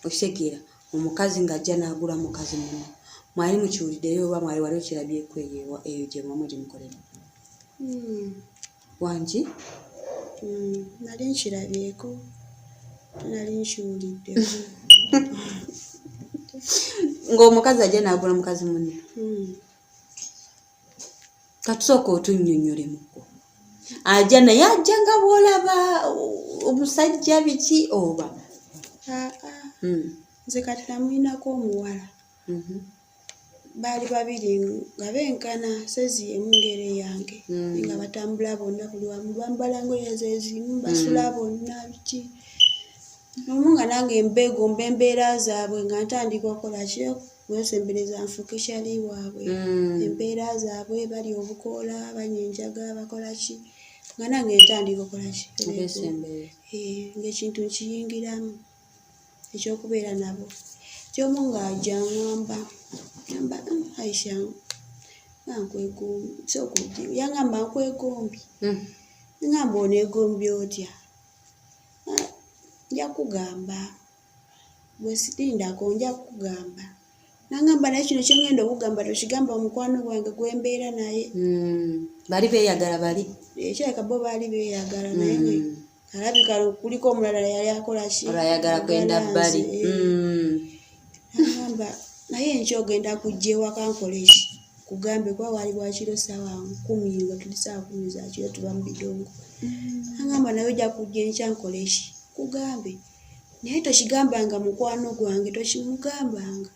okitegeera omukazi ng'ajja n'agula mukazi muno mwali mukiwuliddeyo oba mwali wali okirabyeko eyo gye mwamu gimukolera wangi nali nkirabyeko nali nkiwuliddeyo ng'omukazi ajja n'agula mukazi muno katusooka otunnyonnyolemukko ajja naye ajja nga bw'olaba omusajja biki oba nze kati namwinako omuwala baali babiri nga benkana sezi emu ngeri yange nga batambula bonna buli wamu bambala ngoye zezimu basula bonna biki omu nga nange mbegomba embeera zaabwe nga ntandika okukola ki okwesembereza nfuuke kyali waabwe embeera zaabwe bali obukoola banywa enjaga bakola ki nga nange ntandika okukola ki ng'ekintu nkiyingiramu ekyokubeera nabo kyomu ng'ajja ngamba Aisha yangamba nkwegombi ngamba oneegombi otya nja kugamba bwe sitindako nja kugamba nangamba naye kino kyengenda okugamba tokigamba omukwano gwange gwembeera naye bali beeyagala bali ekyaleka bo baali beeyagala naye alabika kuliko omulala yali akola ki olayagala kwenda bbali nangamba naye nkyo ogenda kujja ewaka nkole ki kugambe kuba wali bwakiro ssaawa 10 nga tuli ssaawa 10 za kiro tuba mu bidongo nangamba naye ojja kujja enkya nkole ki kugambe naye tokigambanga mukwano gwange tokimugambanga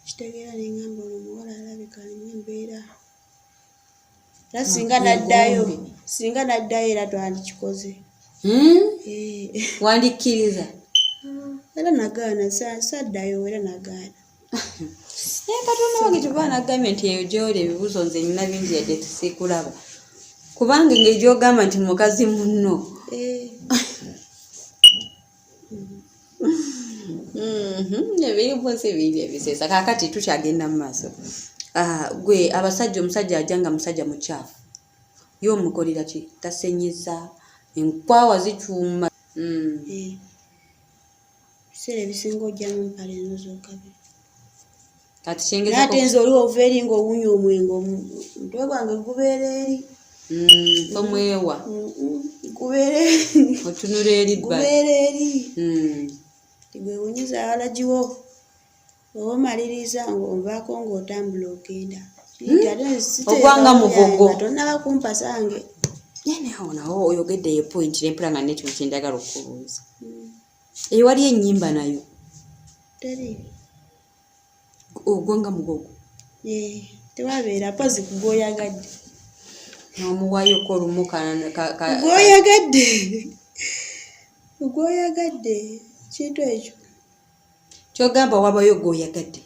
kitegeera nengamba ono omuwala alabika alimu embeera era singa naddayo era twandikikoze wandikkiriza era nagaana saddayo era nagaana naye katonda wange tuba nagambye nti eyo gy'oli ebibuuzo nze nina bingi yadde tisiikulaba kubanga engeri gy'ogamba nti mukazi munno ebirimu nsi bingi ebiseesa kaakati tukyagenda mu maaso gwe abasajja omusajja ajja nga musajja mukyafu ye omukolera ki tasenyeza enkwawa zikyuma biseera ebisinga ojjamu mpale eno zokka kati kyengeza ate nze oli ova eri ng'owunya omwenge omutwe gwange gubeera eri omwewa gubeera eri otunula eri gubeera eri tigwewunyiza awalagiwo oba omaliriza ng'onvaako ng'otambula ogenda ogwanga mugogo tonnaba kumpasange yeneawo nawo oyogedde ye point nempula nga nekintu kyendagala okubuuza eyo wali ennyimba nayo teri ogwanga mugogo tewabeera pozi kugwoyagadde nomuwayoko olumu gwoyagadde kintu ekyo kyogamba wabayo gwoyagadde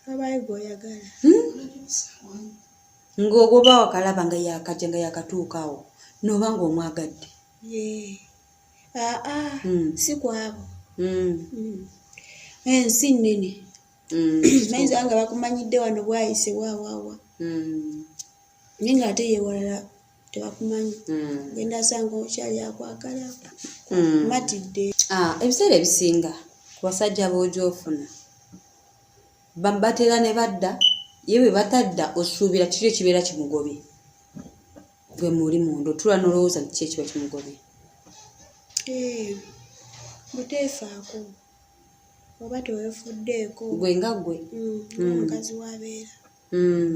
wabayo gwoyagala ng'ogoba wakalaba nga yakajja nga yakatuukaawo noba ng'omwagadde si kwabo ensi nnene mayinza nga bakumanyidde wano bwayise waawaawa naye ng'ate yewalala tebakumanyi genda sanga okyali akwagala matidde ebiseera ebisinga ku basajja b'ogyofuna batera ne badda ye bwe batadda osuubira kiki ekibeera kimugobye gwe muli munda otula n'olowooza nti kiki ekiba kimugobye buteefaako oba teweefuddeeko gwe nga gwe omukazi wabeera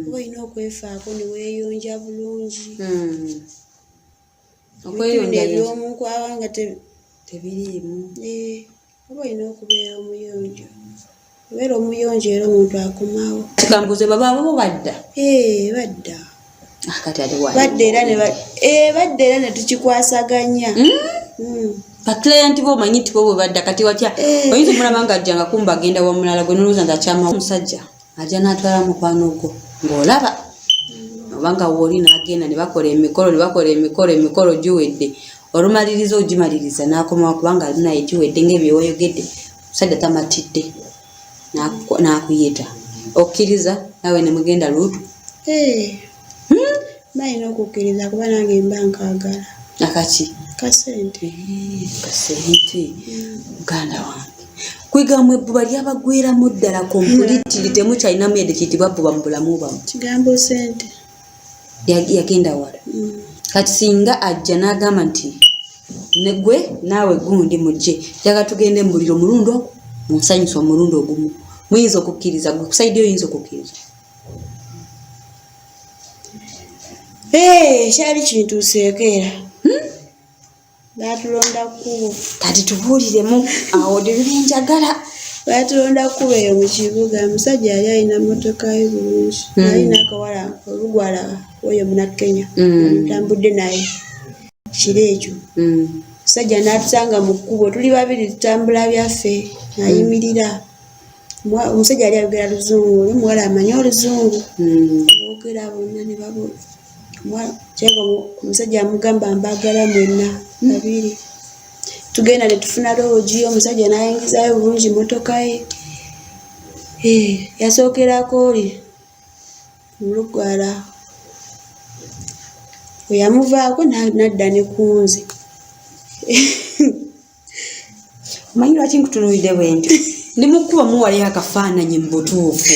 oba olina okwefaako ne weeyonja bulungi okweyonja ebyomunkwawa nga tebiriimu oba olina okubeera omuyonjo obeera omuyonjo era omuntu akomawo kikambuze bababo badda badda kati ate badda era ne tukikwasaganya baklayant bo omanyi nti bo bwe badda kati watya oyinza omulaba nga ajja nga kumba agenda wamulala gwe nolowooza nti akyama omusajja ajja n'atwala mukwano gwo ng'olaba oba nga wooli n'agenda ne bakola emikolo giwedde olumaliriza ogimaliriza n'akomawo kubanga ali naye giwedde ng'ebyoyogedde omusajja tamatidde n'akuyita okkiriza nawe ne mugenda luutu balina okukkiriza kuba nange mba nkaagala kasente muganda wange kwegamwe ebbuba lyabagweramu ddala kompulitiri temukyalinamu yadde kiyitibwa bbuba mu bulamu bwamu kigambo sente yagenda wala kati singa ajja n'agamba nti negwe naawe gundi mujje jaga tugende mu muliro mulundo munsanyusa omulundi ogumu muyinza okukkiriza gwe kusaidi oyinza okukkiriza kyali kintuuseeko era batulonda kkubo kati tubuuliremu awo debyenjagala batulonda kkubo eyo mu kibuga omusajja yali alina mmotoka ye bulungi alina akawala olugwala oyo munakkenya ntambudde naye kiro ekyo omusajja n'atusanga mu kkubo tuli babiri tutambula byaffe nayimirira omusajja yali ayogera luzungu oli muwala amanyi oluzungu boogera bonna ne babo omusajja amugamba mbagala mwenna babiri tugenda ne tufuna loogi omusajja n'ayingizayo bulungi motoka ye yasookerako oli mulugwala weyamuvaako nadda ne kunze omanyi lwaki nkutunuulidde bwentyo ndi mukuba muwaliyo akafaananyi mu butuufu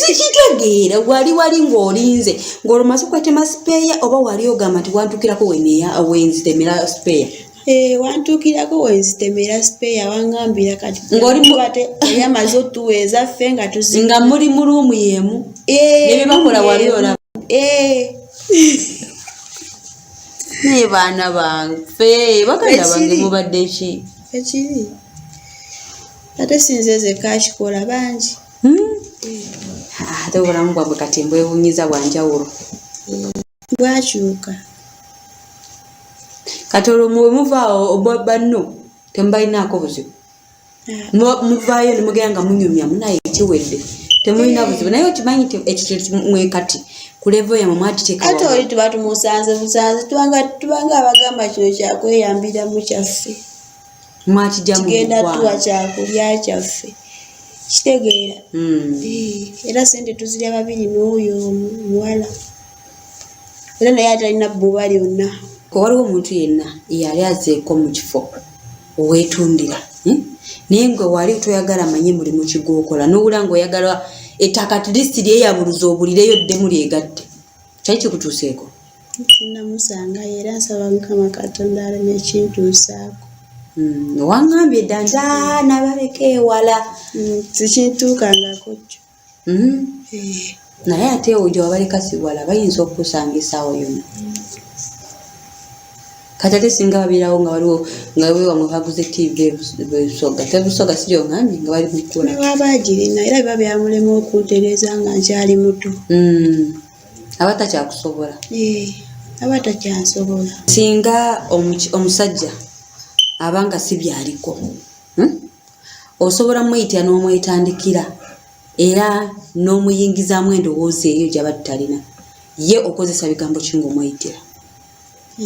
sikitegeera wali ng'olinze ng'olomaze okwatema sipeeya oba wali ogamba nti wantukirako wenzitemera sipeeya wantukirako wenzitemera sipeeya wangambira kati yamaze otuweeza ffe nga nga muli mu luumu yeemu nebyebakola wali olaba naye baana banfe baganda bange mubadde ki ekiri ate sinze zekakikola bangi ate obulamu bwabwe kati mbwewunyiza bwanjawulo bwakyuka kati olwo mwe muvaawo banno temubalinaako buzibu muvaayo ne mugenda nga munyumyamu naye kiwedde temulina buzibu naye okimanyi nti ekyo mwekati ku levo yamwe mwatiteeka ate oli tuba tumusanze busanze tubanga abagamba kino kyakweyambiramu kyaffe mwakigenda tuwa kyakulya kyaffe kitegeera era sente tuzirya babiri n'oyo omuwala era naye atalina bbuba lyonna waliwo omuntu yenna yali azeeko mu kifo oweetundira naye ngwe wali toyagala manye mulimu kigwokola n'owula ng'oyagala ettaka tilisiti lyeyabuluza obulireyo ddemu lyegatte kyali kikutuuseeko sinnamusanga era nsaba mukama katonda aleme ekintuusaako wangambye dda nti nabaleka ewala sikintuukangako kyo naye ate ojo wabaleka siwala bayinza okukusangisa yonna kati ate singa babirawo nga waliwo nga wewamwe baguze tv ebusoga tebusoga sigyongambye nga bali mukula wabagirina era biba byamulema okuntereza nga nkyali muto aba takyakusobola aba takyansobola singa omusajja abanga si byaliko osobola muyitira n'omwetandikira era n'omuyingizaamu endowooza eyo gyaba tutalina ye okozesa bigambo ki ng'omuyitira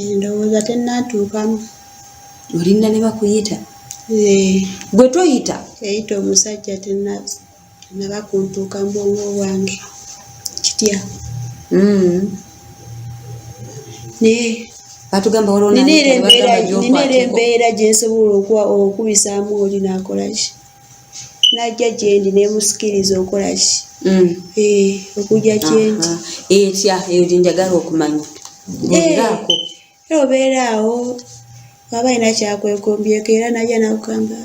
endowooza tennatuukamu olinda ne bakuyita gwe toyita eyita omusajja tennaba kuntuuka mu bwongo bwange kitya naye batugamba nina embeera gyensobola okubisaamu oli nakolaki najja gyendi nemusikiriza okolaki okujja kyendi etya eyo gyenjagala okumanya eraako era obeeraawo waba alina kyakwegombyeko era najja nakugamba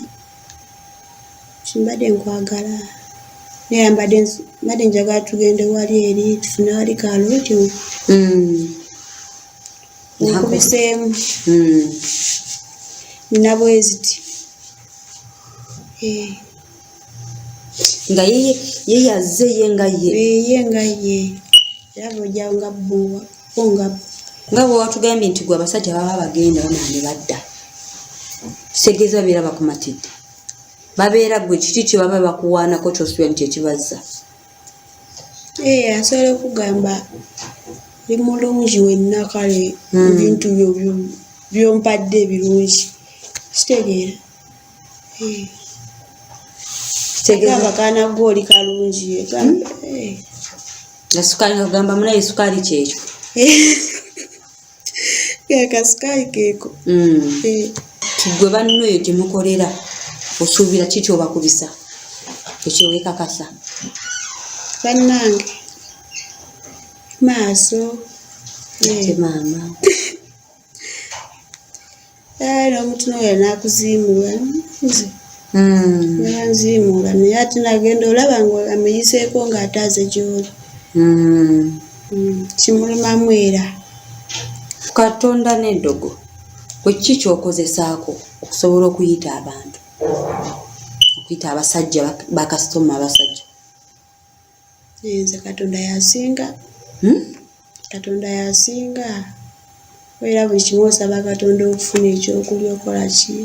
kimbadde nkwagala naye mbadde njagala tugende wali eri tufune wali kalootyo nkubiseemu nina bweziti nga ye yazze ye nga ye era bwojjawo nga bbuwa nga bwe watugambye nti gwe abasajja baba bagenda bamaane badda kitegeeza babeera bakumatidde babeera gwe kiki kye baba bakuwaanako kyosubira nti ekibazza asobola okugamba li mulungi wenna kale ebintu byompadde ebirungi kitegeera kitegeeza kaana gwe oli kalungi nga sukaali nga kugamba munaye sukaali kyekyo Kasikayi keeko. Gwe banno eyo gye mukolera osuubira kiki obakubisa ekyo weekakasa bannange maaso ate maama n'omutuno oyo naakuziimulwa nze nziimula naye ate nagenda olaba ng'amuyiseeko ng'ataaze gy'oli kimulumamu era Katonda n'eddogo kwe kiki ky'okozesaako okusobola okuyita abantu okuyita abasajja bakasitoma abasajja nze Katonda yasinga Katonda yasinga era buli kimu osaba Katonda okufuna ekyokulya okola ki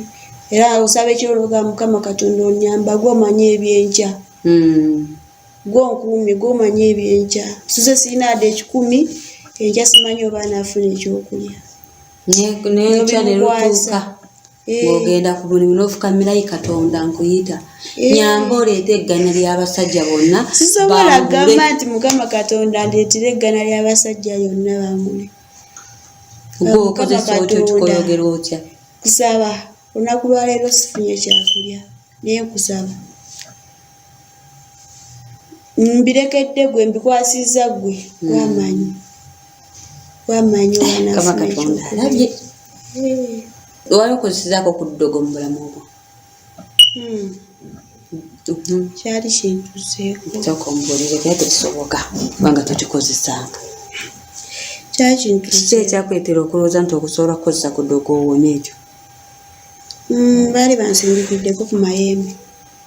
era osaba ekyologa Mukama Katonda onyamba gw'omanya ebyenkya gw'onkuumi gw'omanya ebyenkya suze sirina adde 10 enkya simanyi oba naafuna ekyokulya nekya nelutuuka ng'ogenda ku mulimu n'ofukamirayo Katonda nkuyita nyamba oleeta eggana ly'abasajja bonna sisobola gamba nti Mukama Katonda ndeetera eggana ly'abasajja yonna bamule gwe okozesa otyo kikoyogera otya kusaba olunaku lwaleero sifunye kyakulya naye nkusaba mbirekedde gwe mbikwasizza gwe gwamanyi Kama Katonda alabye wali okozesezaako ku ddogo mu bulamu obwo kyali kintuseeko sooka ombuulire era tekisoboka kubanga tokikozesanga kyali kiki kintuseeko ekyakwetera okulowooza nti okusobola kukozesa ku ddogo owone ekyo baali bansindikiddeko ku mayembe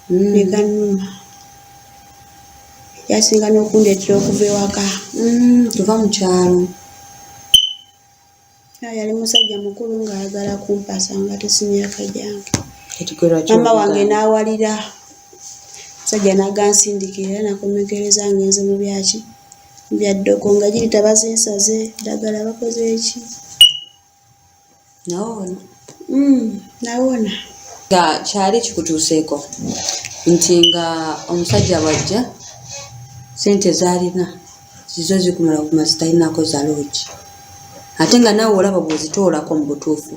ne gannuma yasinga n'okundeetera okuva ewaka tuva mu kyalo yali musajja mukulu ng'ayagala kumpasa nga tesimyaka gyange ekigero mama wange n'awalira musajja n'agansindikira era nakomekereza ngenze mu byaki bya ddogo nga giri tabazinsaze ddagala bakoze eki nawona nawona nga kyali kikutuuseeko nti nga omusajja bwajja sente zaalina zizo zikumala okuma zitalinako zaloogi ate nga naawe olaba bw'ozitoolako mu butuufu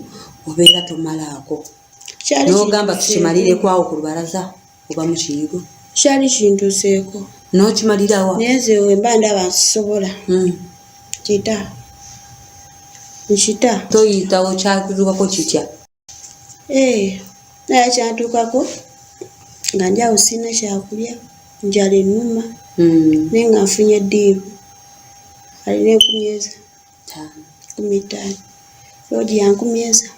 obeera tomalaako n'ogamba tukimalireko ku lubalaza oba mu kiyigo kyali kintuuseeko n'okimalirawa naye nze wemba ndaba nsisobola kita nkita toyitawo kyakutuukako kitya naye kyantuukako nga ndyawo sirina kyakulya njala ennuma naye nga nfunye ddiiru alina 15 loodi ya 13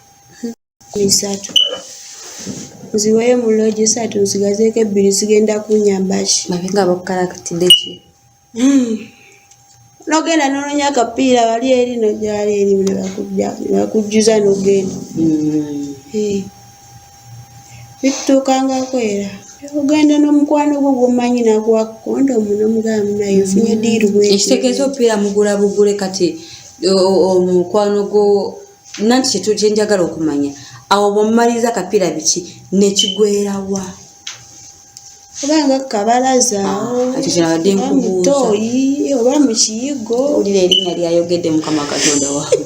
nziweyo mu loodi 3 nsigazeeko 2 zigenda kunyambaki mabenga bakukalakatidde ki nogenda nononya akapiira wali eri nojali eri nebakujjuza nogenda bitutuukangako era ogenda n'omukwano gwo gwomanyi nakuwa kondomu n'omugamba naye nfunye ddiiru bweki ekitegeeza opiira mugula bugule kati omukwano gwo nanti kyenjagala okumanya awo bwomumaliza akapiira biki nekigwerawa obanga kabalaza atikirabadde nkubuuza mutoyi oba mu kiyigo owulira erinnya lyayogedde Mukama Katonda waawe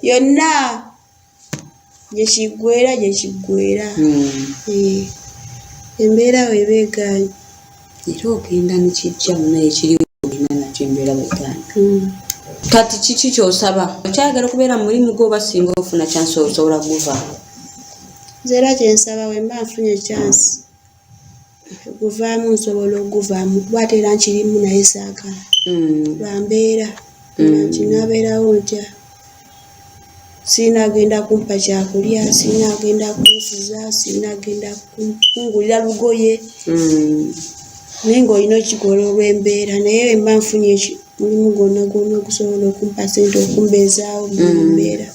yonna gyekigwera embeera webeeganye era ogenda nekijja munaye kiriwo olina nakyo embeera weeganye kati kiki kyosaba okyayagala okubeera mu mulimu gwo oba singa ofuna kyansi osobola kuguvaamu nze era kyensaba wemba nfunye kyansi oguvaamu nsobola okuguvaamu kuba ate era nkirimu naye saagala lwambeera nkinabeerawo ntya sirina agenda kumpa kyakulya sirina agenda kunsuza sirina agenda kungulira lugoye naye ng'olina okikola olw'embeera naye wemba nfunye mulimu gwonna gwonna okusobola okumpa sente okumbeezaawo mu mbeera